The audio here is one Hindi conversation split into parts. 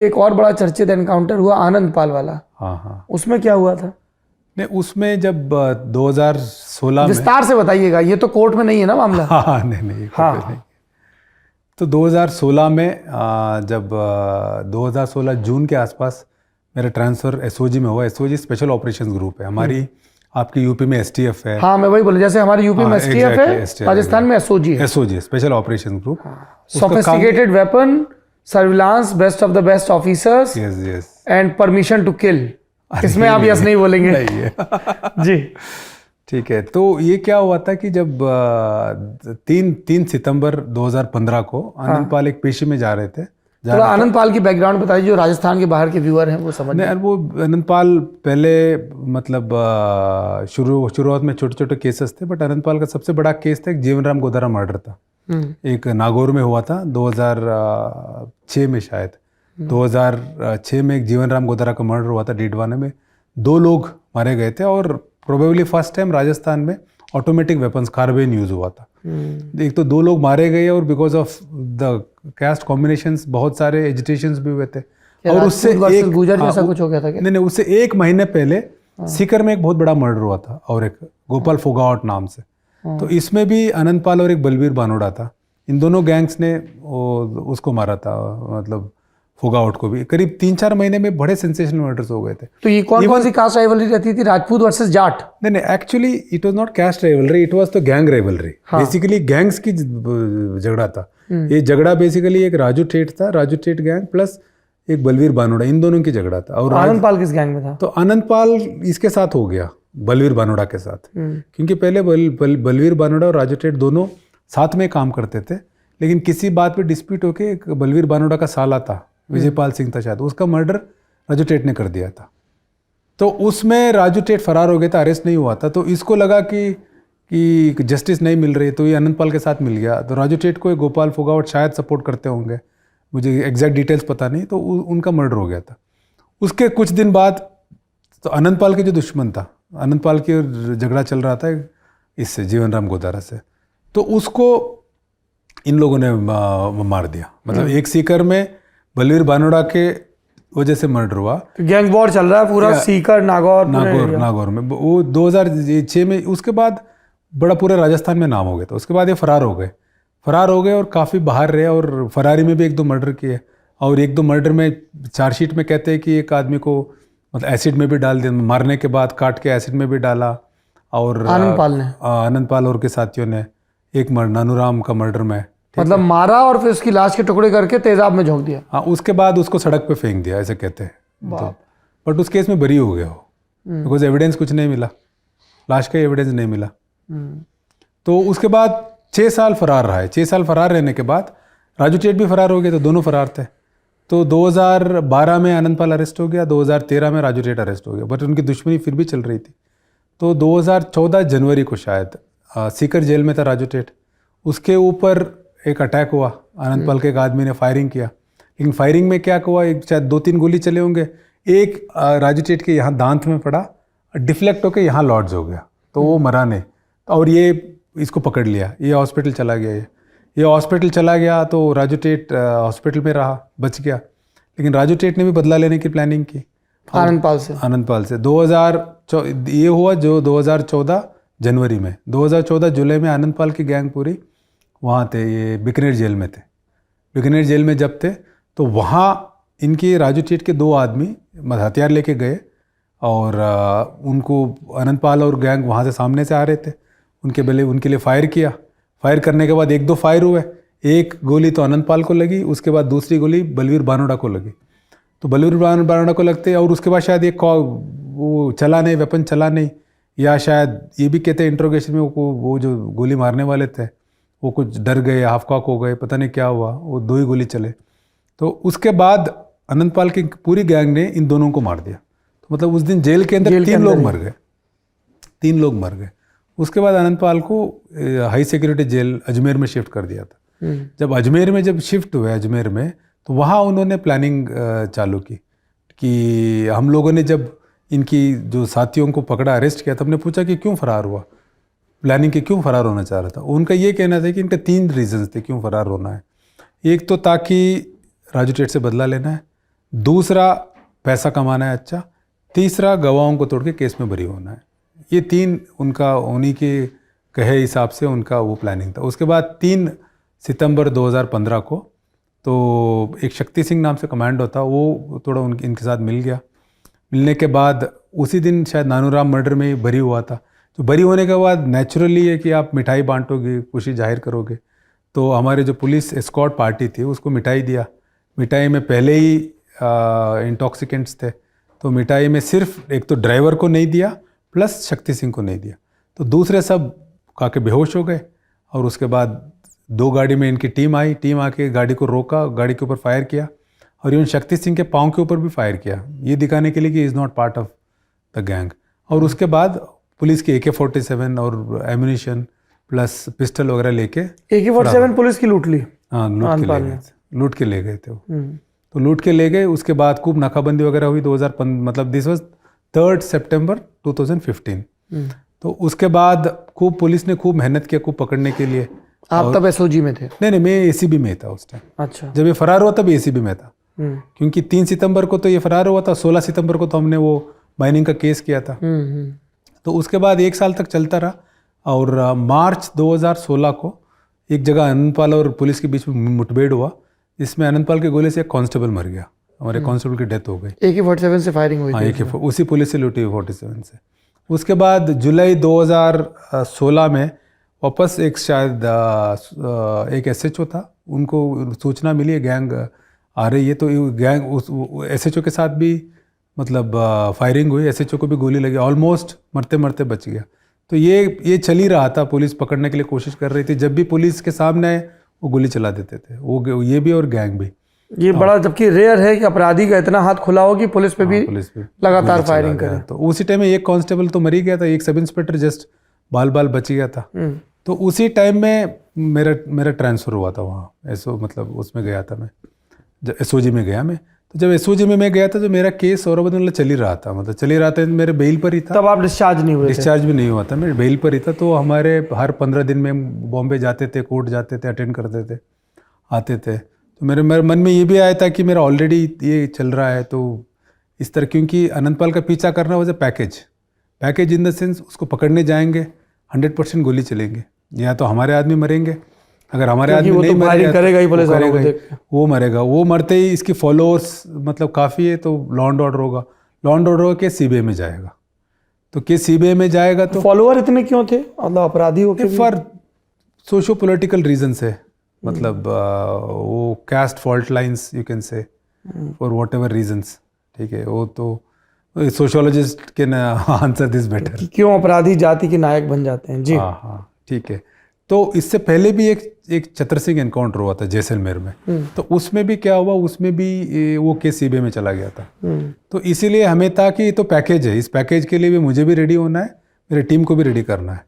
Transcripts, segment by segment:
एक और बड़ा चर्चित एनकाउंटर हुआ आनंद पाल वाला। हाँ हाँ। उसमें क्या हुआ था? नहीं, उसमें जब 2016 में, विस्तार से बताइएगा, ये तो कोर्ट में नहीं है ना मामला। हाँ नहीं हाँ। नहीं। तो 2016 में जब 2016 जून के आसपास मेरा ट्रांसफ़र एसओजी में हुआ। एसओजी स्पेशल ऑपरेशंस ग्रुप है हमारी, आपकी यूपी में एसटीएफ है। हाँ, मैं वही बोला, जैसे हमारे यूपी में एसटीएफ है, STF राजस्थान में एसओजी है। SOG special operation group. Sophisticated weapon, surveillance, best of the best officers yes yes and permission to kill. इसमें आप यस नहीं बोलेंगे? नहीं है। जी ठीक है। तो ये क्या हुआ था कि जब 3 सितंबर 2015 को आनंद पाल एक पेशी में जा रहे थे। थोड़ा आनंद पाल की बैकग्राउंड बताइए, जो राजस्थान के बाहर के व्यूअर हैं वो समझ। नहीं, वो आनंद पाल पहले मतलब शुरुआत में छोटे छोटे केसेस थे, बट आनंद पाल का सबसे बड़ा केस था एक जीवन राम गोदारा मर्डर था। एक नागौर में हुआ था 2006 में शायद। 2006 में एक जीवन राम गोदारा का मर्डर हुआ था डीडवाना में। 2 लोग मारे गए थे और प्रोबेबली फर्स्ट टाइम राजस्थान में ऑटोमेटिक वेपन्स कार्बाइन यूज हुआ था। एक तो 2 लोग मारे गए और because of the caste combinations बहुत सारे एजिटेशंस भी हुए थे। और उससे एक गुजर जैसा कुछ हो गया था क्या? नहीं, उससे 1 महीने पहले सीकर में एक बहुत बड़ा मर्डर हुआ था और एक गोपाल फोगावट नाम से। तो इसमें भी आनंद पाल और एक बलवीर बानोड़ा था। इन दोनों गैंग्स ने उसको मारा था, मतलब फोगावट को भी। करीब 3-4 महीने में बड़े सेंसेशनल मर्डर्स हो गए थे। तो ये कौन सी कास्ट राइवलरी रहती थी? राजपूत वर्सेस जाट? नहीं, actually it was not caste rivalry, it was तो गैंग राइवलरी। बेसिकली गैंग्स की झगड़ा था ये। झगड़ा बेसिकली एक राजू ठेठ था, राजू ठेठ गैंग प्लस एक बलवीर बानोड़ा, इन दोनों की झगड़ा था। और आनंद पाल किस गैंग में था? तो आनंद पाल इसके साथ हो गया, बलवीर बानोड़ा के साथ। क्योंकि पहले बलवीर बानोड़ा और राजू ठेठ दोनों साथ में काम करते थे, लेकिन किसी बात पे डिस्प्यूट होके एक बलवीर बानोड़ा का साला था, विजयपाल सिंह था शायद, उसका मर्डर राजू ठेठ ने कर दिया था। तो उसमें राजू ठेठ फरार हो गया था, अरेस्ट नहीं हुआ था। तो इसको लगा कि जस्टिस नहीं मिल रही, तो ये आनंद पाल के साथ मिल गया। तो राजू ठेठ को गोपाल फोगावट शायद सपोर्ट करते होंगे, मुझे एग्जैक्ट डिटेल्स पता नहीं। तो उनका मर्डर हो गया था। उसके कुछ दिन बाद तो आनंद पाल के जो दुश्मन था, आनंद पाल की झगड़ा चल रहा था इससे, जीवन राम गोदारा से, तो उसको इन लोगों ने मार दिया। मतलब एक सीकर में बलवीर बानोड़ा के वजह से मर्डर हुआ। तो गैंग वॉर चल रहा है पूरा सीकर नागौर में। वो 2006 में, उसके बाद बड़ा पूरे राजस्थान में नाम हो गया था। उसके बाद ये फरार हो गए और काफ़ी बाहर रहे, और फरारी में भी 1-2 मर्डर किए। और 1-2 मर्डर में चार्जशीट में कहते हैं कि एक आदमी को मतलब एसिड में भी डाल दिया, मारने के बाद काट के एसिड में भी डाला। और आनंद पाल और के साथियों ने एक नानूराम का मर्डर में, मतलब मारा और फिर उसकी लाश के टुकड़े करके तेजाब में झोंक दिया। हाँ, उसके बाद उसको सड़क पे फेंक दिया, ऐसे कहते हैं। तो बट उस केस में बरी हो गया हो, बिकॉज एविडेंस कुछ नहीं मिला, लाश का एविडेंस नहीं मिला। तो उसके बाद 6 साल फरार रहा है। 6 साल फरार रहने के बाद राजू ठेठ भी फरार हो गए, तो दोनों फरार थे। तो 2012 में आनंद पाल अरेस्ट हो गया, 2013 में राजू ठेठ अरेस्ट हो गया, बट उनकी दुश्मनी फिर भी चल रही थी। तो 2014 जनवरी को शायद सीकर जेल में था राजू ठेठ। उसके ऊपर एक अटैक हुआ, आनंद पाल के एक आदमी ने फायरिंग किया। लेकिन फायरिंग में क्या हुआ, एक शायद 2-3 गोली चले होंगे। एक राजू ठेठ के यहाँ दांत में पड़ा, डिफ्लेक्ट होकर यहाँ लॉड्ज हो गया, तो वो मरा नहीं। और ये इसको पकड़ लिया, ये हॉस्पिटल चला गया। ये हॉस्पिटल चला गया तो राजू ठेठ हॉस्पिटल में रहा, बच गया। लेकिन राजू ठेठ ने भी बदला लेने की प्लानिंग की आनंद पाल से। 2014 ये हुआ जो 2014 जनवरी में। 2014 जुलाई में आनंद पाल की गैंग पूरी वहाँ थे, ये बीकानेर जेल में थे। बीकानेर जेल में जब थे तो वहाँ इनके राजू ठेठ के 2 आदमी हथियार लेके गए, और उनको आनंद पाल और गैंग वहाँ से सामने से आ रहे थे, उनके लिए फायर किया। फायर करने के बाद 1-2 फायर हुए। एक गोली तो आनंद पाल को लगी, उसके बाद दूसरी गोली बलवीर बानोड़ा को लगी। तो बलवीर बानोड़ा को लगते, और उसके बाद शायद वो चला नहीं, वेपन चला नहीं, या शायद ये भी कहते हैं इंट्रोगेशन में वो जो गोली मारने वाले थे वो कुछ डर गए, हाफकाक हो गए, पता नहीं क्या हुआ, वो 2 ही गोली चले। तो उसके बाद आनंद पाल की पूरी गैंग ने इन दोनों को मार दिया। तो मतलब उस दिन जेल के अंदर 3 लोग मर गए, 3 लोग मर गए। उसके बाद आनंद पाल को हाई सिक्योरिटी जेल अजमेर में शिफ्ट कर दिया था। जब अजमेर में शिफ्ट हुए अजमेर में, तो वहाँ उन्होंने प्लानिंग चालू की कि हम लोगों ने जब इनकी जो साथियों को पकड़ा, अरेस्ट किया, तो हमने पूछा कि क्यों फरार हुआ, प्लानिंग की क्यों फरार होना चाह रहा था। उनका ये कहना था कि इनके 3 रीजंस थे क्यों फरार होना है। एक तो ताकि राजू ठेठ से बदला लेना है, दूसरा पैसा कमाना है अच्छा, तीसरा गवाहों को तोड़ के केस में बरी होना है। ये 3 उनका उन्हीं के कहे हिसाब से उनका वो प्लानिंग था। उसके बाद 3 सितंबर 2015 को तो एक शक्ति सिंह नाम से कमांडो था, वो थोड़ा इनके साथ मिल गया। मिलने के बाद उसी दिन शायद नानूराम मर्डर में ही बरी हुआ था। तो बरी होने के बाद नेचुरली है कि आप मिठाई बांटोगे, खुशी जाहिर करोगे। तो हमारे जो पुलिस एस्कॉर्ट पार्टी थी उसको मिठाई दिया। मिठाई में पहले ही इंटॉक्सिकेंट्स थे, तो मिठाई में सिर्फ एक तो ड्राइवर को नहीं दिया प्लस शक्ति सिंह को नहीं दिया। तो दूसरे सब खा के बेहोश हो गए। और उसके बाद 2 गाड़ी में इनकी टीम आई। टीम आके गाड़ी को रोका, गाड़ी के ऊपर फायर किया और इवन शक्ति सिंह के पाँव के ऊपर भी फायर किया, ये दिखाने के लिए कि is not part of the gang. और उसके बाद पुलिस की AK-47 और एम्यूनिशन प्लस पिस्टल वगैरह लेके AK-47 पुलिस की लूट ली। हाँ, लूट के ले गए थे वो। तो लूट के ले गए। उसके बाद खूब नाकाबंदी वगैरह हुई 2015, मतलब दिस वाज 3 सितंबर 2015। तो उसके बाद खूब पुलिस ने खूब मेहनत किया खूब पकड़ने के लिए। आप तब SOG में थे? नहीं, मैं ACB में था उस टाइम। अच्छा। जब ये फरार हुआ तब ACB में था, क्योंकि 3 सितंबर को तो ये फरार हुआ था, 16 सितंबर को तो हमने वो माइनिंग का केस किया था। तो उसके बाद 1 साल तक चलता रहा। और मार्च 2016 को एक जगह आनंदपाल और पुलिस के बीच में मुठभेड़ हुआ, जिसमें आनंदपाल के गोले से एक कांस्टेबल मर गया। हमारे कांस्टेबल की डेथ हो गई। AK-47 से फायरिंग हुई? हाँ, उसी पुलिस से लूटी 47 से। उसके बाद जुलाई 2016 में वापस एक शायद एक SHO था, उनको सूचना मिली है गैंग आ रही है। तो गैंग उस SHO के साथ भी मतलब फायरिंग हुई, SHO को भी गोली लगी, ऑलमोस्ट मरते मरते बच गया। तो ये चल ही रहा था, पुलिस पकड़ने के लिए कोशिश कर रही थी। जब भी पुलिस के सामने आए वो गोली चला देते थे, वो ये भी और गैंग भी। ये बड़ा जबकि रेयर है कि अपराधी का इतना हाथ खुला हो कि पुलिस पे भी लगातार फायरिंग करे। तो उसी टाइम में एक कांस्टेबल तो मर ही गया था, एक सब इंस्पेक्टर जस्ट बाल बच गया था। तो उसी टाइम में मेरा ट्रांसफ़र हुआ था वहाँ, मतलब उसमें गया था मैं, जब SOG में गया मैं। तो जब SOG में मैं गया था तो मेरा केस औरंगाबाद चल ही रहा था, मतलब चल ही रहा था, मेरे बेल पर ही था। तब आप डिस्चार्ज नहीं हुए? डिस्चार्ज भी नहीं हुआ था, मैं बेल पर ही था। तो हमारे हर 15 दिन में बॉम्बे जाते थे, कोर्ट जाते थे, अटेंड करते थे, आते थे। तो मेरे मन में ये भी आया था कि मेरा ऑलरेडी ये चल रहा है, तो इस तरह, क्योंकि अनंतपाल का पीछा करना वजह पैकेज इन द सेंस उसको पकड़ने जाएंगे 100% गोली चलेंगे, या तो हमारे आदमी मरेंगे, अगर हमारे आदमी नहीं मरेगा करेगा ही पुलिस वालों को, वो मरेगा। वो मरते ही इसकी फॉलोअर्स मतलब काफ़ी है, तो लॉ एंड ऑर्डर होगा, लॉ एंड ऑर्डर के CBI में जाएगा। तो केस CBI में जाएगा तो फॉलोअर इतने क्यों थे, मतलब अपराधी हो? फॉर सोशो पॉलिटिकल रीजन से, मतलब वो caste fault lines you can say, for whatever reasons, ठीक है। वो तो sociologist can answer this better, क्यों अपराधी जाति के नायक बन जाते हैं। जी हाँ, ठीक है। तो इससे पहले भी एक चतर सिंह एनकाउंटर हुआ था जैसलमेर में, तो उसमें भी क्या हुआ, उसमें भी वो केस CBI में चला गया था। तो इसीलिए हमें था कि ये तो पैकेज है, इस पैकेज के लिए भी मुझे भी रेडी होना है, मेरे टीम को भी रेडी करना है।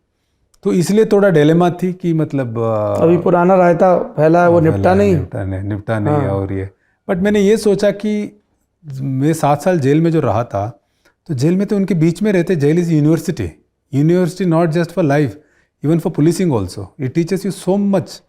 तो इसलिए थोड़ा डिलेमा थी कि मतलब अभी पुराना रायता फैला है, वो निपटा नहीं। और ये बट मैंने ये सोचा कि मैं 7 साल जेल में जो रहा था, तो जेल में तो उनके बीच में रहते। Jail is university not just for life, even for policing also. It teachers you so much,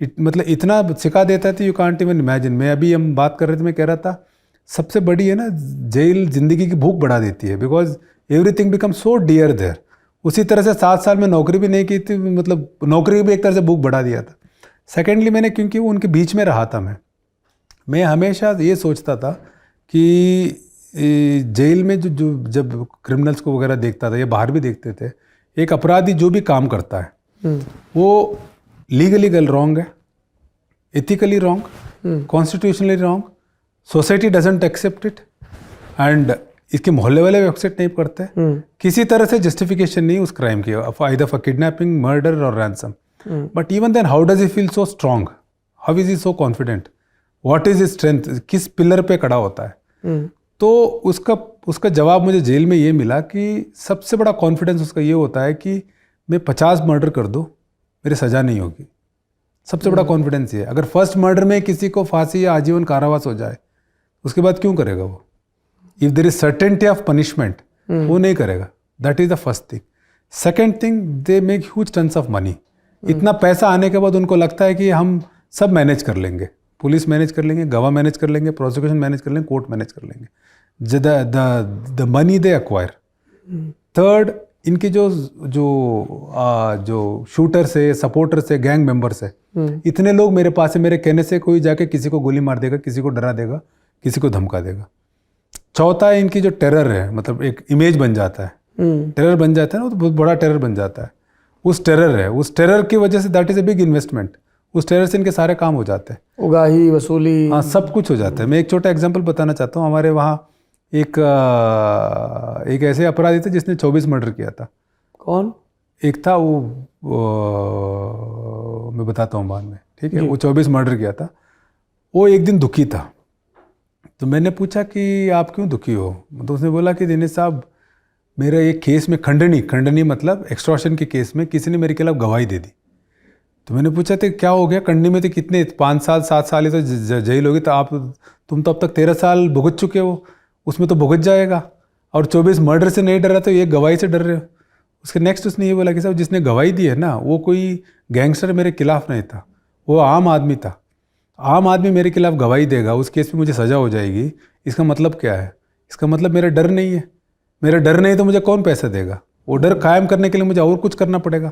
मतलब इतना सिखा देता है, यू कांट इवन इमेजिन। मैं अभी हम बात कर रहे थे, मैं कह रहा था सबसे बड़ी है ना, जेल जिंदगी की भूख बढ़ा देती है, because everything become so dear there. उसी तरह से 7 साल में नौकरी भी नहीं की थी, मतलब नौकरी भी एक तरह से भूख बढ़ा दिया था। सेकेंडली मैंने, क्योंकि वो उनके बीच में रहा था, मैं हमेशा ये सोचता था कि जेल में जब क्रिमिनल्स को वगैरह देखता था, या बाहर भी देखते थे, एक अपराधी जो भी काम करता है वो लीगली रॉन्ग है, ethically wrong, constitutionally wrong, society doesn't accept it, and इसके मोहल्ले वाले भी एक्सेप्ट नहीं करते। किसी तरह से जस्टिफिकेशन नहीं उस क्राइम की, आइदर फॉर किडनैपिंग, मर्डर और ransom. But even then how does he feel so strong, how is he so confident, what is his strength, किस पिलर पे खड़ा होता है। तो उसका जवाब मुझे जेल में ये मिला कि सबसे बड़ा कॉन्फिडेंस उसका ये होता है कि मैं 50 मर्डर कर दूँ, मेरी सज़ा नहीं होगी। सबसे बड़ा कॉन्फिडेंस ये है। अगर फर्स्ट मर्डर में किसी को फांसी या आजीवन कारावास हो जाए, उसके बाद क्यों करेगा वो? If there is certainty of punishment, वो नहीं करेगा। That is the first thing. Second thing, they make huge tons of money. इतना पैसा आने के बाद उनको लगता है कि हम सब मैनेज कर लेंगे, पुलिस मैनेज कर लेंगे, गवाह मैनेज कर लेंगे, प्रोसिक्यूशन मैनेज कर लेंगे, कोर्ट मैनेज कर लेंगे, the money they acquire. Third, इनके जो शूटर्स है, सपोर्टर्स है, गैंग मेंबर्स है, इतने लोग मेरे पास है, मेरे कहने से कोई जाके किसी को गोली मार देगा, किसी को डरा देगा, किसी को धमका देगा। चौथा है इनकी जो टेरर है, मतलब एक इमेज बन जाता है, टेरर बन जाता है ना, तो बहुत बड़ा टेरर बन जाता है। उस टेरर की वजह say that is a big investment. उस टेरर से इनके सारे काम हो जाते हैं, उगाही, वसूली, हाँ, सब कुछ हो जाता है। मैं एक छोटा एग्जांपल बताना चाहता हूँ। हमारे वहाँ एक ऐसे अपराधी थे जिसने 24 मर्डर किया था। कौन? एक था वो मैं बताता हूँ बाद में, ठीक है। वो 24 मर्डर किया था। वो एक दिन दुखी था, तो मैंने पूछा कि आप क्यों दुखी हो? तो उसने बोला कि दिनेश साहब, मेरा एक केस में खंडनी मतलब एक्सटॉर्शन के केस में किसी ने मेरे खिलाफ गवाही दे दी। तो मैंने पूछा था क्या हो गया? खंडनी में तो कितने 5 साल 7 साल ही तो जेल होगी, तो तुम तो अब तक 13 साल भुगत चुके हो, उसमें तो भुगत जाएगा, और 24 मर्डर से नहीं डर रहा तो ये गवाही से डर रहे हो। उसके नेक्स्ट उसने ये बोला कि साहब, जिसने गवाही दी है ना, वो कोई गैंगस्टर मेरे खिलाफ नहीं था, वो आम आदमी था। आम आदमी मेरे खिलाफ गवाही देगा, उस केस में मुझे सज़ा हो जाएगी, इसका मतलब क्या है? इसका मतलब मेरा डर नहीं है। मेरा डर नहीं तो मुझे कौन पैसा देगा? वो डर कायम करने के लिए मुझे और कुछ करना पड़ेगा,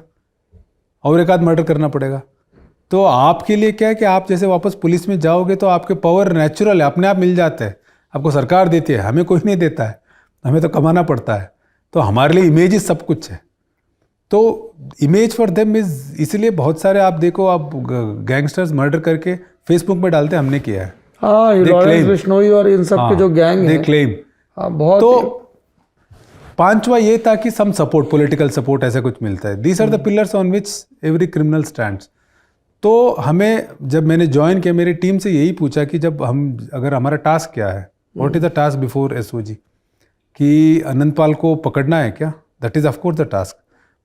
और एक आध मर्डर करना पड़ेगा। तो आपके लिए क्या है कि आप जैसे वापस पुलिस में जाओगे तो आपके पावर नेचुरल है, अपने आप मिल जाते हैं, आपको सरकार देती है, हमें कोई नहीं देता है, हमें तो कमाना पड़ता है। तो हमारे लिए इमेज ही सब कुछ है। तो इमेज फॉर देम इज, इसलिए बहुत सारे आप देखो, आप गैंगस्टर्स मर्डर करके फेसबुक पे डालते हमने किया है। हाँ, लॉरेंस बिश्नोई और इन सब के जो गैंग है, क्लेम। हाँ, बहुत। तो पांचवा ये था कि सम सपोर्ट, पॉलिटिकल सपोर्ट ऐसा कुछ मिलता है। These are the pillars on which every criminal stands. तो हमें, जब मैंने ज्वाइन किया, मेरी टीम से यही पूछा कि जब हम, अगर हमारा टास्क क्या है, what is the task before SOG, कि अनंतपाल को पकड़ना है क्या? That is of course the task.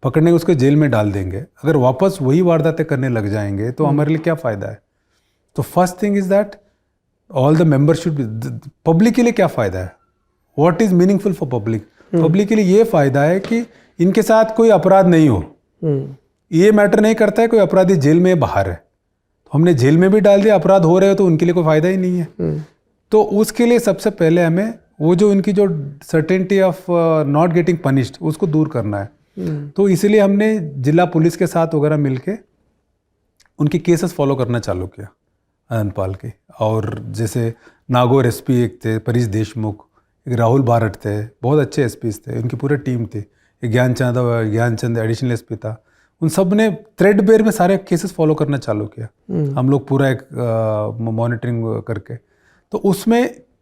पकड़ने उसको जेल में डाल देंगे, अगर वापस वही वारदातें करने लग जाएंगे तो हमारे लिए क्या फ़ायदा है? तो first thing is that all the members should be, public के लिए क्या फ़ायदा है? What is meaningful for public? Public के लिए ये फ़ायदा है कि इनके साथ कोई अपराध नहीं हो। ये मैटर नहीं करता है कोई अपराधी जेल में बाहर है, तो हमने जेल में भी डाल दिया, अपराध हो रहे हो तो उनके लिए कोई फ़ायदा ही नहीं है। तो उसके लिए सबसे पहले हमें वो जो इनकी जो certainty of not getting punished, उसको दूर करना है। तो इसलिए हमने जिला पुलिस के साथ वगैरह मिलके उनके केसेस फॉलो करना चालू किया अनंतपाल के। और जैसे नागौर एसपी एक थे, परेश देशमुख, एक राहुल बारट थे, बहुत अच्छे एसपीज थे, उनकी पूरी टीम थी। एक ज्ञानचंद एडिशनल एसपी था। उन सब ने थ्रेडबेयर में सारे केसेस फॉलो करना चालू किया, हम लोग पूरा एक मॉनिटरिंग करके। तो उसमें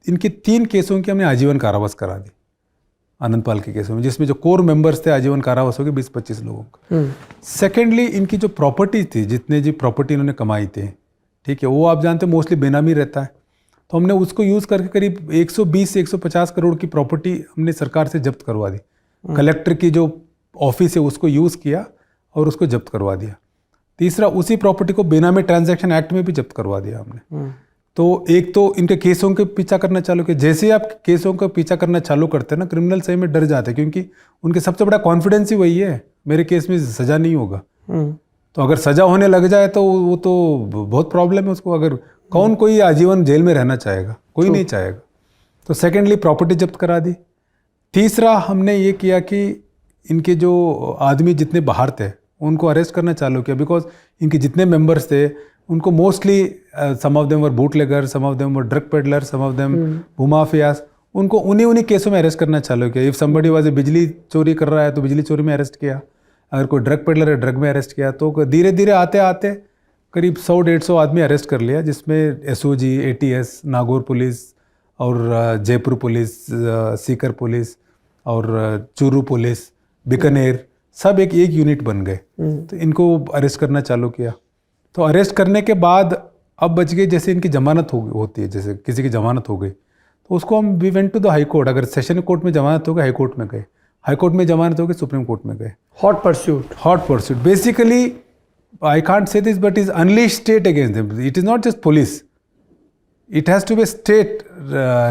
इनके 3 केसों की हमने आजीवन कारावास करा दी अनंतपाल के केसों में, जिसमें जो कोर मेंबर्स थे आजीवन कारावास हो गए 20-25 लोगों का। सेकेंडली, इनकी जो प्रॉपर्टी थी, जितने जी प्रॉपर्टी इन्होंने कमाई थी, ठीक है, वो आप जानते हैं मोस्टली बेनामी रहता है। तो हमने उसको यूज़ करके करीब 120 से 150 करोड़ की प्रॉपर्टी हमने सरकार से जब्त करवा दी। कलेक्टर की जो ऑफिस है उसको यूज़ किया और उसको जब्त करवा दिया। तीसरा, उसी प्रॉपर्टी को बेनामी ट्रांजैक्शन एक्ट में भी जब्त करवा दिया हमने। तो एक तो इनके केसों के पीछा करना चालू किया। जैसे ही आप केसों का पीछा करना चालू करते हैं ना, क्रिमिनल सही में डर जाते हैं, क्योंकि उनके सबसे बड़ा कॉन्फिडेंस ही वही है, मेरे केस में सज़ा नहीं होगा। तो अगर सज़ा होने लग जाए तो वो तो बहुत प्रॉब्लम है उसको। अगर कौन कोई आजीवन जेल में रहना चाहेगा? कोई नहीं चाहेगा। तो सेकेंडली प्रॉपर्टी जब्त करा दी। तीसरा, हमने ये किया कि इनके जो आदमी जितने बाहर थे उनको अरेस्ट करना चालू किया, बिकॉज इनके जितने मेंबर्स थे उनको mostly some of them were bootlegger, some of them were drug peddler, some of them भूमाफियाज। उनको उन्हीं केसों में अरेस्ट करना चालू किया। इफ समबडी वाज बिजली चोरी कर रहा है तो बिजली चोरी में अरेस्ट किया, अगर कोई ड्रग पेडलर है ड्रग में अरेस्ट किया। तो धीरे धीरे आते आते करीब 100-150 आदमी अरेस्ट कर लिया, जिसमें एसओजी, एटीएस, नागौर पुलिस और जयपुर पुलिस, सीकर पुलिस और चूरू पुलिस, बीकानेर, सब एक यूनिट बन गए। तो इनको अरेस्ट करना चालू किया। तो अरेस्ट करने के बाद अब बच गए, जैसे इनकी जमानत होती है, जैसे किसी की जमानत हो गई तो उसको हम we went to the high court. अगर सेशन कोर्ट में जमानत हो गई, हाई कोर्ट में गए, हाई कोर्ट में जमानत हो गई, सुप्रीम कोर्ट में गए। Hot pursuit basically, I can't say this, but is unleashed state against them. It is not just police. It has to be state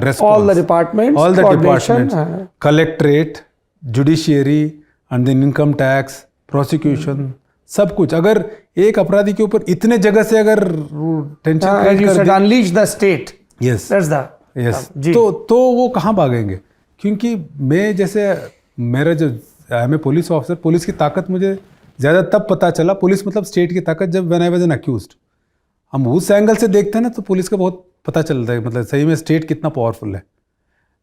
response. All the departments, collectorate, judiciary, and then income tax, prosecution, सब कुछ। अगर एक अपराधी के ऊपर इतने जगह से अगर tension as you said, unleash the state. Yes That's the yes जी। तो वो कहाँ भागेंगे? क्योंकि मैं जैसे मेरा जो I am a police officer, police की ताकत मुझे ज़्यादा तब पता चला, पुलिस मतलब स्टेट की ताकत, जब when I was an accused. हम उस एंगल से देखते हैं ना तो पुलिस का बहुत पता चलता है, मतलब सही में स्टेट कितना पावरफुल है।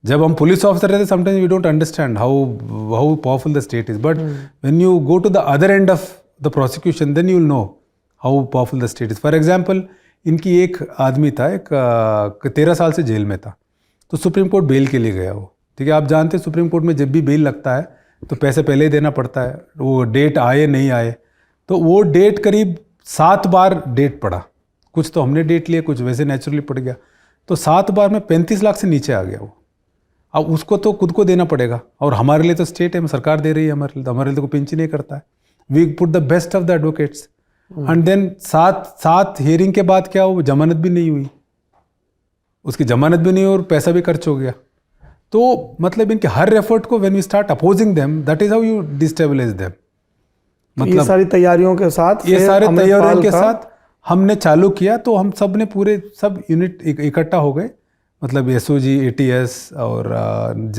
जब हम पुलिस ऑफिसर रहते sometimes we don't understand how powerful the state is, but when you go to the other end of the prosecution then you will know how powerful the state is. For example, इनकी एक आदमी था, एक 13 साल से जेल में था, तो सुप्रीम कोर्ट बेल के लिए गया वो। ठीक है, आप जानते हैं सुप्रीम कोर्ट में जब भी बेल लगता है तो पैसे पहले ही देना पड़ता है, वो डेट आए नहीं आए। तो वो डेट करीब 7 बार डेट पड़ा, कुछ तो हमने डेट लिए, कुछ वैसे नेचुरली पड़ गया। तो 7 बार में 35 लाख से नीचे आ गया वो। अब उसको तो खुद को देना पड़ेगा, और हमारे लिए तो स्टेट है, सरकार दे रही है हमारे लिए, तो हमारे लिए तो कोई पिंच नहीं करता है। We put the best of the advocates and then 7 hearing के बाद क्या हुआ, जमानत भी नहीं हुई, उसकी जमानत भी नहीं हुई और पैसा भी खर्च हो गया। तो मतलब इनके हर एफर्ट को when we start opposing them, that is how you destabilise them. मतलब ये सारी तैयारियों के साथ, ये सारे तैयारियों के साथ हमने चालू किया। तो हम सब ने पूरे सब यूनिट इकट्ठा हो गए, मतलब एसओजी, एटीएस और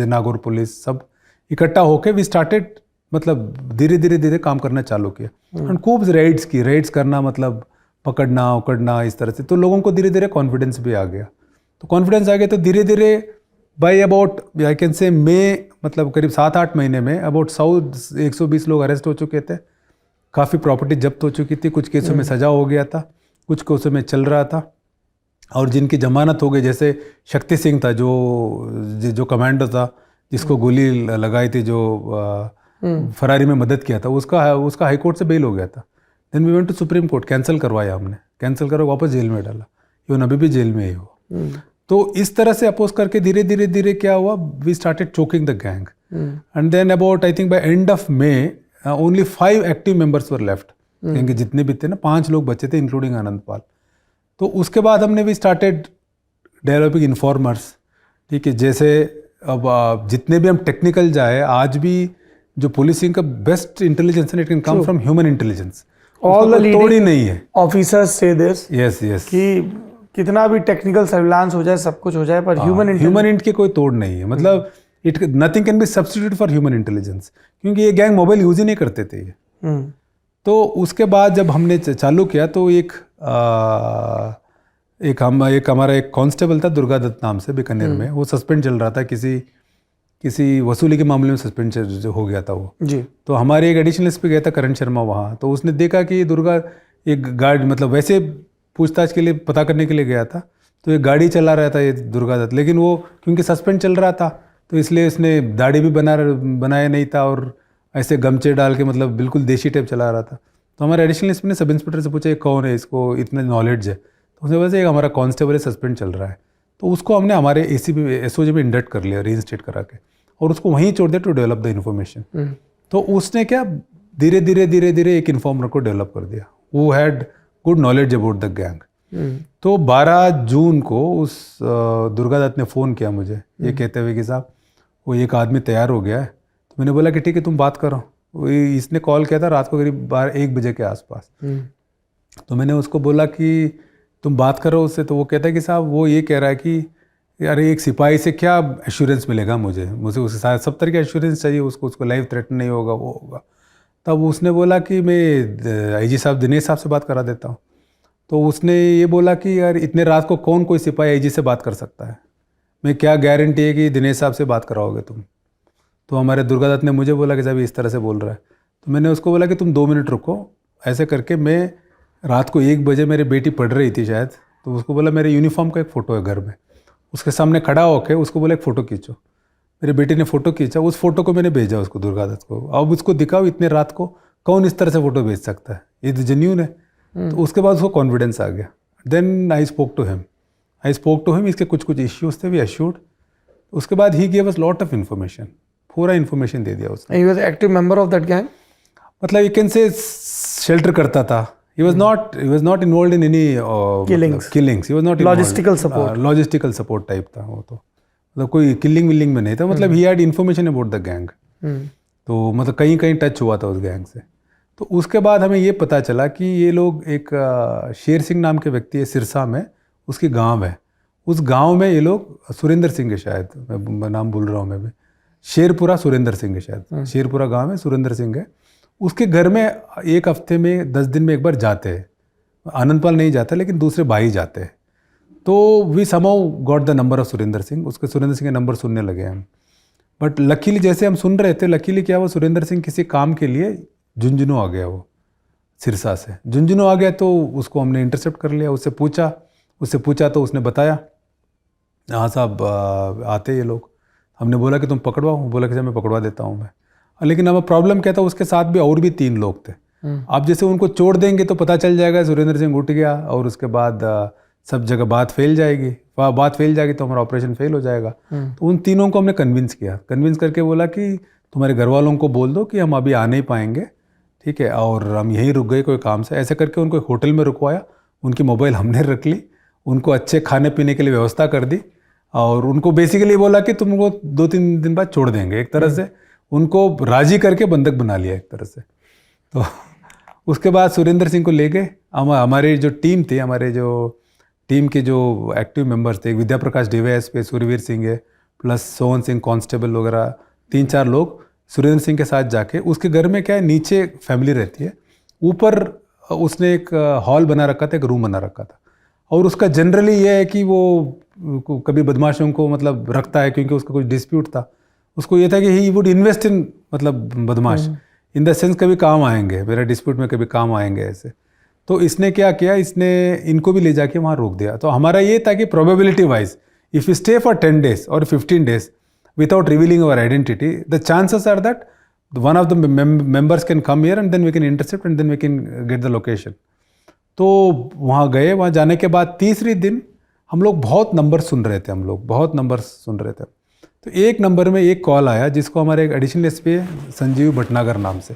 नागौर पुलिस सब इकट्ठा होके वी स्टार्टेड, मतलब धीरे धीरे काम करना चालू किया। और खूब रेड्स करना, मतलब पकड़ना उकड़ना इस तरह से। तो लोगों को धीरे धीरे कॉन्फिडेंस भी आ गया। तो कॉन्फिडेंस आ गया तो धीरे धीरे by about I can say मई, मतलब करीब 7-8 महीने में अबाउट 120 लोग अरेस्ट हो चुके थे। काफ़ी प्रॉपर्टी जब्त हो चुकी थी, कुछ केसों में सजा हो गया था, कुछ केसों में चल रहा था, और जिनकी जमानत हो गई, जैसे शक्ति सिंह था जो कमांडो था, जिसको गोली लगाई थी, जो फरारी में मदद किया था, उसका हाई कोर्ट से बेल हो गया था। Then we went to supreme court, cancel करवाया हमने, कैंसिल करवा वापस जेल में डाला, इवन अभी भी जेल में ही हो। तो इस तरह से अपोज करके धीरे धीरे क्या हुआ, we started choking the gang and then about I think by end of May only 5 active members were left. क्योंकि जितने भी थे ना, 5 लोग बचे थे इंक्लूडिंग आनंदपाल। तो उसके बाद हमने भी स्टार्टेड डेवलपिंग इन्फॉर्मर्स। ठीक है, जैसे अब जितने भी हम टेक्निकल जाए, आज भी जो पुलिसिंग का बेस्ट इंटेलिजेंस है, it can come from human intelligence. All the तोड़ ही नहीं है। ऑफिसर्स से दिस यस कि कितना भी टेक्निकल सर्विलांस हो जाए, सब कुछ हो जाए, पर ह्यूमन इंट की कोई तोड़ नहीं है। मतलब it nothing can be substitute for human intelligence, क्योंकि ये गैंग मोबाइल यूज ही नहीं करते थे ये। तो उसके बाद जब हमने चालू किया तो एक हमारा एक कांस्टेबल था दुर्गा दत्त नाम से, बीकानेर में। वो सस्पेंड चल रहा था, किसी वसूली के मामले में सस्पेंड हो गया था वो जी। तो हमारे एक एडिशनल एसपी गया था करण शर्मा वहाँ। तो उसने देखा कि दुर्गा एक गाड़ी, मतलब वैसे पूछताछ के लिए पता करने के लिए गया था, तो एक गाड़ी चला रहा था ये दुर्गा दत्त, लेकिन वो क्योंकि सस्पेंड चल रहा था तो इसलिए उसने दाढ़ी भी बनाया नहीं था, और ऐसे गमछे डाल के, मतलब बिल्कुल देशी टाइप चला रहा था। तो हमारे एडिशनल एसपी ने सब इंस्पेक्टर से पूछा ये कौन है, इसको इतना नॉलेज है? तो उसने वजह से एक हमारा कांस्टेबल है, सस्पेंड चल रहा है। तो उसको हमने हमारे एसओजी में इंडक्ट कर लिया, रीइंस्टेट करा के, और उसको वहीं छोड़ दिया टू डेवलप द इन्फॉर्मेशन। तो उसने क्या धीरे धीरे एक इन्फॉर्मर को डेवलप कर दिया, वो had good knowledge about the gang. तो 12 जून को उस दुर्गा दत्त ने फ़ोन किया मुझे, ये कहते हुए कि साहब वो एक आदमी तैयार हो गया है। तो मैंने बोला कि ठीक है तुम बात करो। इसने कॉल किया था रात को करीब 1 बजे के आसपास। तो मैंने उसको बोला कि तुम बात करो उससे। तो वो कहता है कि साहब वो ये कह रहा है कि अरे एक सिपाही से क्या एश्योरेंस मिलेगा, मुझे उसके साथ सब तरह के एश्योरेंस चाहिए, उसको लाइफ थ्रेटन नहीं होगा, वो होगा। तब उसने बोला कि मैं आईजी साहब दिनेश साहब से बात करा देता हूँ। तो उसने ये बोला कि यार इतने रात को कौन कोई सिपाही आईजी से बात कर सकता है, मैं क्या गारंटी है कि दिनेश साहब से बात कराओगे तुम? तो हमारे दुर्गा दत्त ने मुझे बोला कि साहब इस तरह से बोल रहा है। तो मैंने उसको बोला कि तुम 2 मिनट रुको। ऐसे करके मैं रात को 1 बजे मेरी बेटी पढ़ रही थी शायद, तो उसको बोला मेरे यूनिफॉर्म का एक फ़ोटो है घर में, उसके सामने खड़ा होकर उसको बोला एक फ़ोटो खींचो। मेरी बेटी ने फ़ोटो खींचा, उस फोटो को मैंने भेजा उसको, दुर्गा दत्त को। अब उसको दिखाओ इतने रात को कौन इस तरह से फ़ोटो भेज सकता है, ये तो जेन्यून है। तो उसके बाद उसको कॉन्फिडेंस आ गया। Then I spoke to him, इसके कुछ इश्यूज थे, वी एश्योर्ड। उसके बाद ही gave us lot of information, पूरा इन्फॉर्मेशन दे दिया उसने। He was active member of that gang? मतलब यू कैन से शेल्टर करता था। He was not involved in any killings. He was not logistical support. Logistical support type था वो तो, मतलब कोई किलिंग विलिंग में नहीं था। मतलब he had information about the gang. तो मतलब कहीं टच हुआ था उस गैंग से। तो उसके बाद हमें ये पता चला कि ये लोग एक शेर सिंह नाम के व्यक्ति है सिरसा में, उसकी गांव है, उस गांव में ये लोग सुरेंद्र सिंह है शायद, मैं नाम भूल रहा हूँ मैं भी, शेरपुरा सुरेंद्र सिंह है शायद, शेरपुरा गांव है, सुरेंद्र सिंह है, उसके घर में एक हफ्ते में 10 दिन में एक बार जाते हैं। आनंदपाल नहीं जाता लेकिन दूसरे भाई जाते हैं। तो we somehow got the number of Surendra Singh, उसके सुरेंद्र सिंह के नंबर सुनने लगे हम। बट लकीली जैसे हम सुन रहे थे, लकीली क्या, वो सुरेंद्र सिंह किसी काम के लिए झुंझुनू आ गया, वो सिरसा से झुंझुनू आ गया। तो उसको हमने इंटरसेप्ट कर लिया, उससे पूछा तो उसने बताया, हाँ साहब आते ये लोग। हमने बोला कि तुम पकड़वाओ, बोला कि मैं पकड़वा देता हूँ मैं। लेकिन अब प्रॉब्लम क्या था, उसके साथ भी और भी 3 लोग थे। आप जैसे उनको छोड़ देंगे तो पता चल जाएगा सुरेंद्र सिंह उठ गया, और उसके बाद सब जगह बात फैल जाएगी तो हमारा ऑपरेशन फेल हो जाएगा। तो उन तीनों को हमने कन्विंस करके बोला कि तुम्हारे घर वालों को बोल दो कि हम अभी आ नहीं पाएंगे, ठीक है, और हम यहीं रुक गए कोई काम से। ऐसे करके उनको एक होटल में रुकवाया, उनकी मोबाइल हमने रख ली, उनको अच्छे खाने पीने के लिए व्यवस्था कर दी, और उनको बेसिकली बोला कि तुमको 2-3 दिन बाद छोड़ देंगे। एक तरह से उनको राजी करके बंधक बना लिया एक तरह से। तो उसके बाद सुरेंद्र सिंह को ले गए। हमारे जो टीम थी, हमारे जो टीम के जो एक्टिव मेंबर्स थे, विद्या प्रकाश DYSP, सूर्यवीर सिंह है, प्लस सोहन सिंह कांस्टेबल वगैरह, 3-4 लोग सुरेंद्र सिंह के साथ जाके, उसके घर में क्या है, नीचे फैमिली रहती है, ऊपर उसने एक हॉल बना रखा था, एक रूम बना रखा था। और उसका जनरली ये है कि वो कभी बदमाशों को मतलब रखता है, क्योंकि उसका कुछ डिस्प्यूट था। उसको ये था कि ही वुड इन्वेस्ट इन, मतलब बदमाश इन द सेंस कभी काम आएंगे, मेरा डिस्प्यूट में कभी काम आएंगे ऐसे। तो इसने क्या किया, इसने इनको भी ले जाके वहाँ रोक दिया। तो हमारा ये था कि probability wise if you stay for 10 days और 15 days without revealing our identity, the chances are that one of the members can come here and then we can intercept and then we can get the location. तो वहाँ गए, वहाँ जाने के बाद तीसरे दिन हम लोग बहुत नंबर सुन रहे थे। तो एक नंबर में एक कॉल आया जिसको हमारे एक एडिशनल SP संजीव भटनागर नाम से।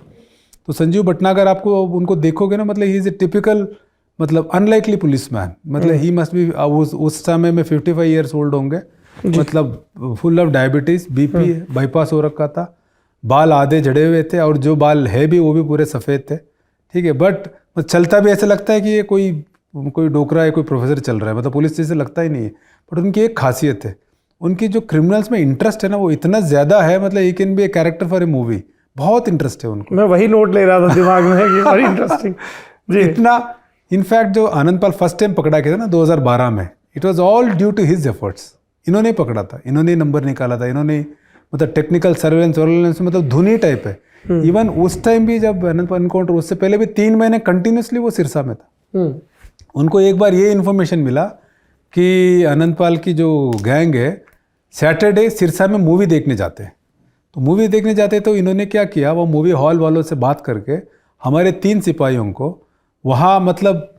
तो संजीव भटनागर आपको उनको देखोगे ना, मतलब ही इज़ ए टिपिकल, मतलब अनलाइकली पुलिसमैन, मतलब ही मस्ट बी उस समय में 55 ईयर्स ओल्ड होंगे, मतलब full of diabetes, BP bypass हो रखा था, बाल आधे झड़े हुए थे, और जो बाल है भी वो भी पूरे सफ़ेद थे, ठीक है। बट चलता भी ऐसे लगता है कि ये कोई डोकरा है, कोई प्रोफेसर चल रहा है, मतलब पुलिस जैसे लगता ही नहीं है। बट उनकी एक खासियत है, उनकी जो क्रिमिनल्स में इंटरेस्ट है ना, वो इतना ज़्यादा है, मतलब he can be a character for a movie, बहुत इंटरेस्ट है उनको। मैं वही नोट ले रहा था दिमाग में कि बड़ी इंटरेस्टिंग जी। इतना, इनफैक्ट जो आनंदपाल फर्स्ट टाइम पकड़ा गया था ना 2012 में, it was all due to his efforts. इन्होंने पकड़ा था, इन्होंने नंबर निकाला था, इन्होंने मतलब टेक्निकल सर्वेलेंस मतलब धुनी टाइप है। इवन उस टाइम भी जब आनंदपाल एनकाउंटर, उससे पहले भी 3 महीने कंटिन्यूसली वो सिरसा में था। उनको एक बार ये इन्फॉर्मेशन मिला कि आनंदपाल की जो गैंग है सैटरडे सिरसा में मूवी देखने जाते हैं। तो मूवी देखने जाते तो इन्होंने क्या किया, वो मूवी हॉल वालों से बात करके हमारे 3 सिपाहियों को वहाँ, मतलब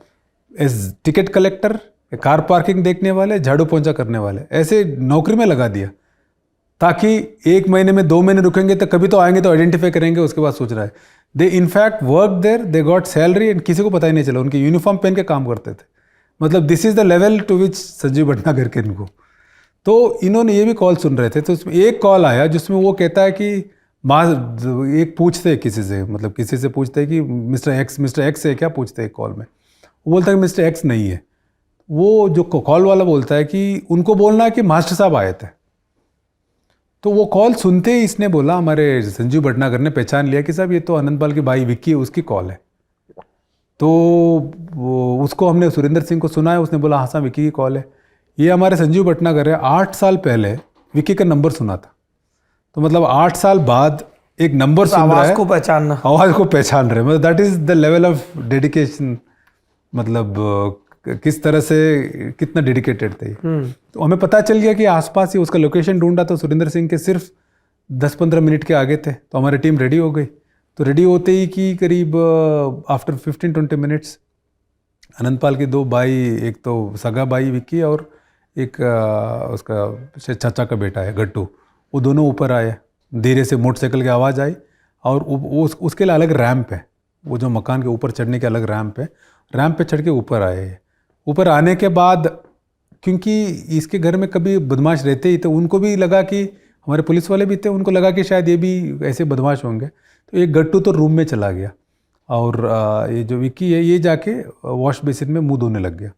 as ticket collector, car parking देखने वाले, झाड़ू पोंछा करने वाले, ऐसे नौकरी में लगा दिया, ताकि 1 महीने में 2 महीने रुकेंगे तो कभी तो आएंगे, तो आइडेंटिफाई करेंगे, उसके बाद सोच रहा है। They in fact work there, they got salary, and किसी को पता ही नहीं चला, उनके यूनिफॉर्म पहन के काम करते थे। मतलब this is the level to which Sanjeev Bhatnagar के इनको। तो इन्होंने ये भी कॉल सुन रहे थे, तो उसमें एक कॉल आया जिसमें वो कहता है कि एक पूछते हैं किसी से पूछते हैं कि मिस्टर एक्स है क्या, पूछते हैं कॉल में। वो बोलता है कि मिस्टर एक्स नहीं है। वो जो कॉल वाला बोलता है कि उनको बोलना है कि मास्टर साहब आए थे। तो वो कॉल सुनते ही इसने बोला, हमारे संजीव भटनागर ने पहचान लिया कि साहब ये तो आनंदपाल की भाई विक्की है, उसकी कॉल है। तो वो उसको हमने सुरेंद्र सिंह को सुनाया, उसने बोला हाँ साहब विक्की की कॉल है। ये हमारे संजीव भटनागर है, 8 साल पहले विक्की का नंबर सुना था। तो मतलब 8 साल बाद एक नंबर सुन रहा है, आवाज़ को पहचान रहे, मतलब that is the level of dedication, मतलब किस तरह से कितना डेडिकेटेड थे। तो हमें पता चल गया कि आसपास ही उसका लोकेशन ढूंढा, तो सुरेंद्र सिंह के सिर्फ 10-15 मिनट के आगे थे। तो हमारी टीम रेडी हो गई। तो रेडी होते ही कि करीब आफ्टर 15-20 मिनट्स आनंदपाल के 2 भाई, एक तो सगा भाई विक्की और एक उसका चाचा का बेटा है गट्टू, वो दोनों ऊपर आए। धीरे से मोटरसाइकिल की आवाज़ आई, और उसके लिए अलग रैंप है, वो जो मकान के ऊपर चढ़ने के अलग रैंप है, रैंप पे चढ़ के ऊपर आए। ऊपर आने के बाद, क्योंकि इसके घर में कभी बदमाश रहते ही, तो उनको भी लगा कि हमारे पुलिस वाले भी थे, उनको लगा कि शायद ये भी ऐसे बदमाश होंगे। तो एक गट्टू तो रूम में चला गया, और ये जो विक्की है ये जाके वॉश बेसिन में मुंह धोने लग गया।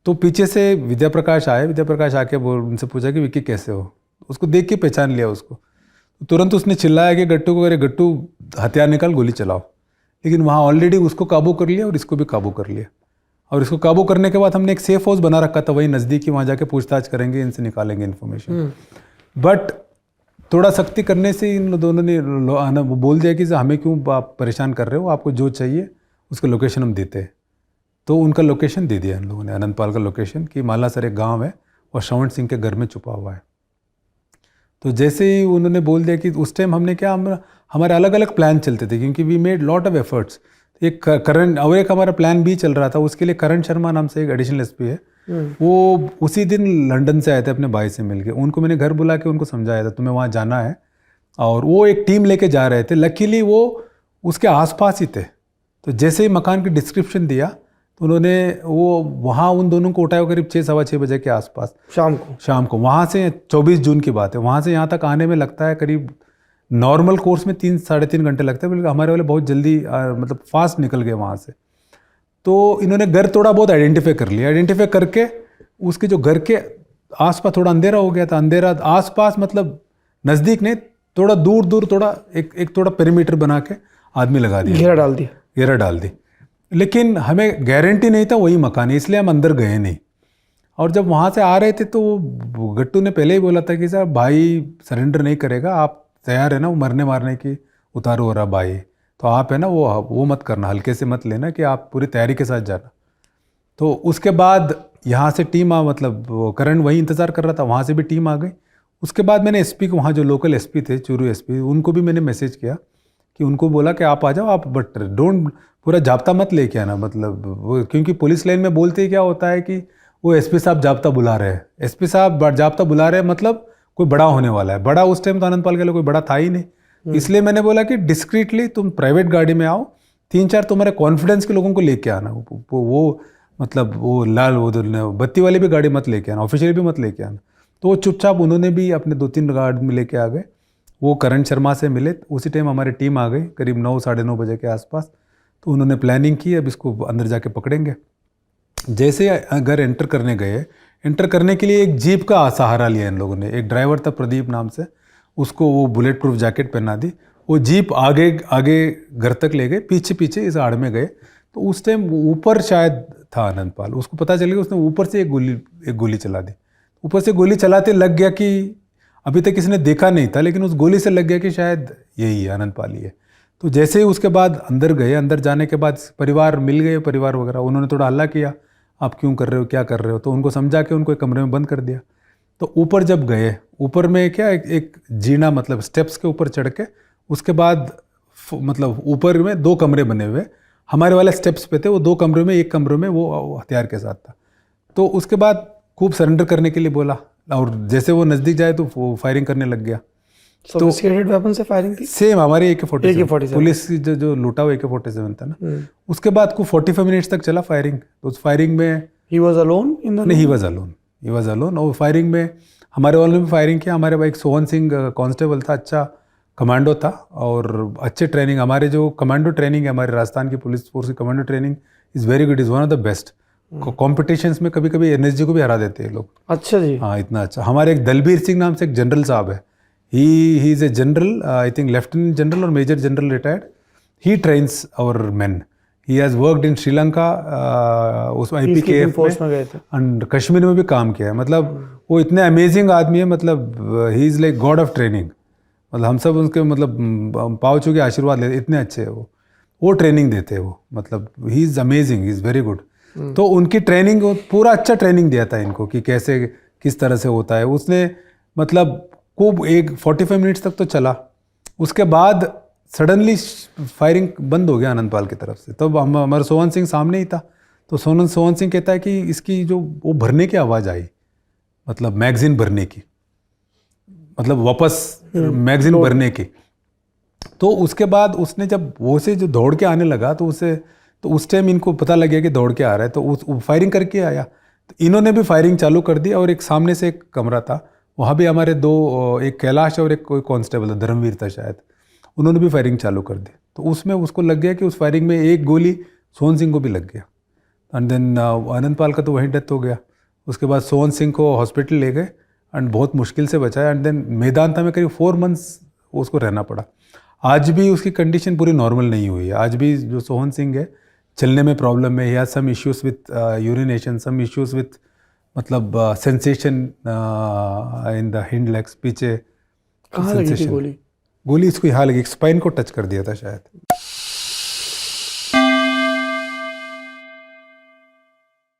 तो पीछे से विद्या प्रकाश आए, विद्या प्रकाश आके उनसे पूछा कि विक्की कैसे हो। उसको देख के पहचान लिया उसको। तुरंत उसने चिल्लाया कि गट्टू को, अरे गट्टू हथियार निकाल गोली चलाओ। लेकिन वहाँ ऑलरेडी उसको काबू कर लिया और इसको भी काबू कर लिया। और इसको काबू करने के बाद हमने एक सेफ हाउस बना रखा था वहीं नज़दीक, वहाँ जाके पूछताछ करेंगे, इनसे निकालेंगे इन्फॉर्मेशन। बट थोड़ा सख्ती करने से इन दोनों ने बोल दिया कि हमें क्यों आप परेशान कर रहे हो, आपको जो चाहिए उसका लोकेशन हम देते हैं। तो उनका लोकेशन दे दिया इन लोगों ने, आनंदपाल का लोकेशन, कि मालासर एक गाँव है और श्रवण सिंह के घर में छुपा हुआ है। तो जैसे ही उन्होंने बोल दिया कि उस टाइम हमने क्या, हमारे अलग अलग प्लान चलते थे क्योंकि we made lot of efforts. एक करण और एक हमारा प्लान भी चल रहा था, उसके लिए करण शर्मा नाम से एक एडिशनल एसपी है, वो उसी दिन लंदन से आए थे अपने भाई से मिलके। उनको मैंने घर बुला के उनको समझाया था तुम्हें वहाँ जाना है, और वो एक टीम लेके जा रहे थे। लकीली वो उसके आसपास ही थे। तो जैसे ही मकान की डिस्क्रिप्शन दिया तो उन्होंने वो वहाँ उन दोनों को उठाया करीब 6-6:15 बजे के आसपास शाम को। वहाँ से 24 जून की बात है, वहाँ से यहाँ तक आने में लगता है करीब नॉर्मल कोर्स में 3-3.5 घंटे लगते हैं, बल्कि हमारे वाले बहुत जल्दी मतलब फास्ट निकल गए वहाँ से। तो इन्होंने घर थोड़ा बहुत आइडेंटिफाई कर लिया। आइडेंटिफाई करके उसके जो घर के आसपास थोड़ा अंधेरा हो गया था, अंधेरा आसपास मतलब नज़दीक नहीं, थोड़ा दूर दूर थोड़ा एक थोड़ा पेरीमीटर बना के आदमी लगा दिया, घेरा डाल दी। लेकिन हमें गारंटी नहीं था वही मकान है, इसलिए हम अंदर गए नहीं। और जब वहाँ से आ रहे थे तो गट्टू ने पहले ही बोला था कि सर भाई सरेंडर नहीं करेगा, आप तैयार है ना, वो मरने मारने की उतारू हो रहा भाई, तो आप है ना वो मत करना, हल्के से मत लेना, कि आप पूरी तैयारी के साथ जाना। तो उसके बाद यहाँ से टीम मतलब करण वहीं इंतज़ार कर रहा था, वहाँ से भी टीम आ गई। उसके बाद मैंने एसपी को, वहाँ जो लोकल एसपी थे चूरू एसपी, उनको भी मैंने मैसेज किया कि उनको बोला कि आप आ जाओ, आप बट डोंट पूरा जाब्ता मत लेके आना, मतलब वो क्योंकि पुलिस लाइन में बोलते ही क्या होता है कि वो एसपी साहब जाब्ता बुला रहे हैं, एसपी साहब जाब्ता बुला रहे हैं, मतलब कोई बड़ा होने वाला है। बड़ा उस टाइम तो आनंदपाल के लिए कोई बड़ा था ही नहीं। इसलिए मैंने बोला कि डिस्क्रीटली तुम प्राइवेट गाड़ी में आओ, 3-4 तुम्हारे कॉन्फिडेंस के लोगों को लेके आना, वो मतलब वो लाल वो बत्ती वाली भी गाड़ी मत लेके आना, ऑफिशियल भी मत लेके आना। तो वो चुपचाप उन्होंने भी अपने 2-3 गाड़ी में लेके आ गए। वो करण शर्मा से मिले, उसी टाइम हमारी टीम आ गई करीब 9-9:30 बजे के आसपास। तो उन्होंने प्लानिंग की अब इसको अंदर जाके पकड़ेंगे। जैसे घर एंटर करने गए, एंटर करने के लिए एक जीप का सहारा लिया इन लोगों ने। एक ड्राइवर था प्रदीप नाम से, उसको वो बुलेट प्रूफ जैकेट पहना दी। वो जीप आगे घर तक ले गए, पीछे इस आड़ में गए। तो उस टाइम ऊपर शायद था आनंदपाल, उसको पता चल गया, उसने ऊपर से एक गोली चला दी। ऊपर से गोली चलाते लग गया कि अभी तक किसी ने देखा नहीं था, लेकिन उस गोली से लग गया कि शायद यही है, आनंदपाल ही है। तो जैसे ही उसके बाद अंदर गए, अंदर जाने के बाद परिवार मिल गए, परिवार वगैरह, उन्होंने थोड़ा हल्ला किया, आप क्यों कर रहे हो, क्या कर रहे हो। तो उनको समझा के उनको एक कमरे में बंद कर दिया। तो ऊपर जब गए, ऊपर में क्या एक जीना मतलब स्टेप्स के ऊपर चढ़ के, उसके बाद मतलब ऊपर में 2 कमरे बने हुए, हमारे वाले स्टेप्स पे थे वो 2 कमरे में, एक कमरे में वो हथियार के साथ था। तो उसके बाद खूब सरेंडर करने के लिए बोला, और जैसे वो नज़दीक जाए तो वो फायरिंग करने लग गया। सोफिस्टिकेटेड वेपन से फायरिंग की, सेम हमारी AK-47 पुलिस जो लूटा हुआ AK-47 था ना। उसके बाद को 45 मिनट्स तक चला फायरिंग। तो उस फायरिंग में he was alone in the, नहीं, ही वाज अलोन। और फायरिंग में हमारे वालों ने भी फायरिंग किया। हमारे भाई सोहन सिंह कांस्टेबल था, अच्छा कमांडो था और अच्छे ट्रेनिंग, हमारे जो कमांडो ट्रेनिंग है हमारे राजस्थान की पुलिस फोर्स की commando training is very good, is one of the best. Competitions में कभी कभी NSG को भी हरा देते हैं लोग। अच्छा जी, हाँ, इतना अच्छा। हमारे एक दलबीर सिंह नाम से एक जनरल साहब है, he is a general, I think lieutenant general और major general retired. He trains our men. He has worked in Sri Lanka, उसमें IPKF में गए थे, एंड कश्मीर में भी काम किया है। मतलब वो इतने अमेजिंग आदमी है, मतलब he is like God of training. मतलब हम सब उनके मतलब पाँव छू के आशीर्वाद लेते, इतने अच्छे हैं वो ट्रेनिंग देते हैं वो, मतलब he is amazing, he is very good. तो उनकी ट्रेनिंग पूरा अच्छा ट्रेनिंग दिया था इनको कि कैसे किस तरह से होता है। उसने मतलब खूब 45 मिनट्स तक तो चला। उसके बाद सडनली फायरिंग बंद हो गया आनंदपाल की तरफ से। तब हमारा सोहन सिंह सामने ही था। तो सोहन सिंह कहता है कि इसकी जो वो भरने की आवाज़ आई, मतलब मैगजीन भरने की, मतलब वापस मैगजीन भरने की। तो उसके बाद उसने जब वो से जो दौड़ के आने लगा तो उस टाइम इनको पता लग गया कि दौड़ के आ रहा है, तो उस फायरिंग करके आया। तो इन्होंने भी फायरिंग चालू कर दी। और एक सामने से एक कमरा था, वहाँ भी हमारे 2, एक कैलाश और एक कोई कांस्टेबल था, धर्मवीर था शायद, उन्होंने भी फायरिंग चालू कर दी। तो उसमें उसको लग गया कि उस फायरिंग में एक गोली सोहन सिंह को भी लग गया। एंड देन आनंदपाल का तो वहीं डेथ हो गया। उसके बाद सोहन सिंह को हॉस्पिटल ले गए एंड बहुत मुश्किल से बचाया। एंड देन मेदांता में करीब 4 मंथ्स उसको रहना पड़ा। आज भी उसकी कंडीशन पूरी नॉर्मल नहीं हुई है। आज भी जो सोहन सिंह है चलने में प्रॉब्लम है, या some issues with urination, some issues with मतलब sensation in the hind legs, पीछे कहाँ लगी थी गोली? गोली इसको यहाँ लगी, स्पाइन को टच कर दिया था शायद।